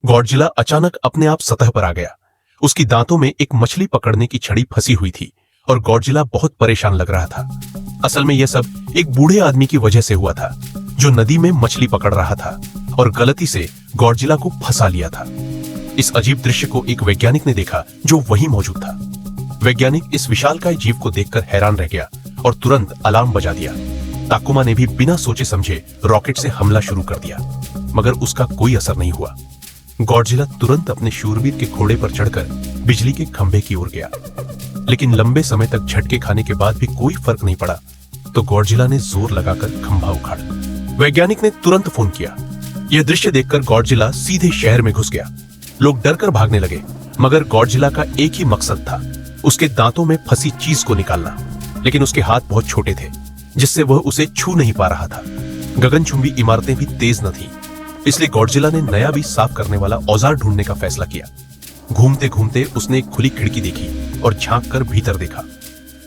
Godzilla अचानक अपने आप सतह पर आ गया। उसकी दांतों में एक मछली पकड़ने की छड़ी फंसी हुई थी और गॉडजिला बहुत परेशान लग रहा था। असल में यह सब एक बूढ़े आदमी की वजह से हुआ था जो नदी में मछली पकड़ रहा था और गलती से गॉडजिला को फंसा लिया था। इस अजीब दृश्य को एक वैज्ञानिक ने देखा जो वहीं मौजूद था। वैज्ञानिक इस विशालकाय जीव को देखकर हैरान रह गया और तुरंत अलार्म बजा दिया। ताकुमा ने भी बिना सोचे समझे रॉकेट से हमला शुरू कर दिया, मगर उसका कोई असर नहीं हुआ। गॉडजिला तुरंत अपने शूरवीर के घोड़े पर चढ़कर बिजली के खंभे की ओर गया, लेकिन लंबे समय तक झटके खाने के बाद भी कोई फर्क नहीं पड़ा। तो गॉडजिला ने जोर लगाकर खंभा उखाड़ा। वैज्ञानिक ने तुरंत फोन किया। यह दृश्य देखकर गॉडजिला सीधे शहर में घुस गया। लोग डरकर भागने लगे, मगर गॉडजिला का एक ही मकसद था, उसके दांतों में फंसी चीज को निकालना। लेकिन उसके हाथ बहुत छोटे थे, जिससे वह उसे छू नहीं पा रहा था। गगनचुंबी इमारतें भी तेज न थीं, इसलिए गॉडजिला ने नया भी साफ करने वाला औजार ढूंढने का फैसला किया। घूमते घूमते उसने एक खुली खिड़की देखी और झांक कर भीतर देखा।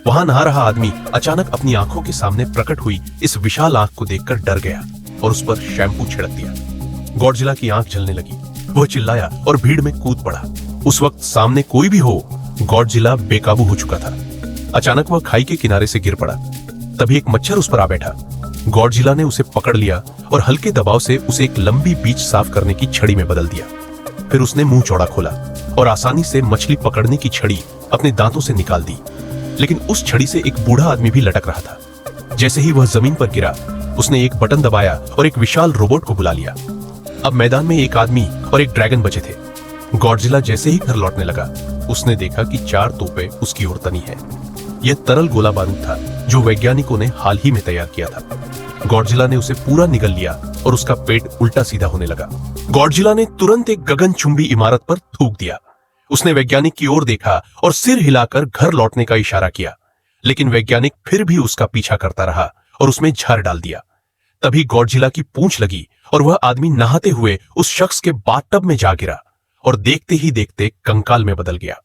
वहां नहा रहा आदमी अचानक अपनी आंखों के सामने प्रकट हुई इस विशाल आंख को देखकर डर गया और उस पर शैम्पू छिड़क दिया। गॉडजिला की आंख जलने लगी। वह चिल्लाया और भीड़ में कूद पड़ा। उस वक्त सामने कोई भी हो, गॉडजिला बेकाबू हो चुका था। अचानक वह खाई के किनारे से गिर पड़ा। तभी एक मच्छर उस पर आ बैठा। गॉडजिला ने उसे पकड़ लिया और हल्के दबाव से उसे एक लंबी बीज साफ करने की छड़ी में बदल दिया। फिर उसने मुंह चौड़ा खोला और आसानी से मछली पकड़ने की छड़ी अपने दांतों से निकाल दी। लेकिन उस छड़ी से एक बूढ़ा आदमी भी लटक रहा था। जैसे ही वह जमीन पर गिरा, उसने एक बटन दबाया और एक विशाल रोबोट को बुला लिया। अब मैदान में एक आदमी और एक ड्रैगन बचे थे। गॉडजिला जैसे ही घर लौटने लगा, उसने देखा कि 4 तोपें उसकी ओर तनी है। यह तरल गोला बारूद था जो वैज्ञानिकों ने हाल ही में तैयार किया था। गॉडजिला ने उसे पूरा निगल लिया और उसका पेट उल्टा सीधा होने लगा। गॉडजिला ने तुरंत एक गगनचुंबी इमारत पर थूक दिया। उसने वैज्ञानिक की ओर देखा और सिर हिलाकर घर लौटने का इशारा किया, लेकिन वैज्ञानिक फिर भी उसका पीछा करता रहा और उसमें झाड़ डाल दिया। तभी गॉडजिला की पूंछ लगी और वह आदमी नहाते हुए उस शख्स के बाथटब में जा गिरा और देखते ही देखते कंकाल में बदल गया।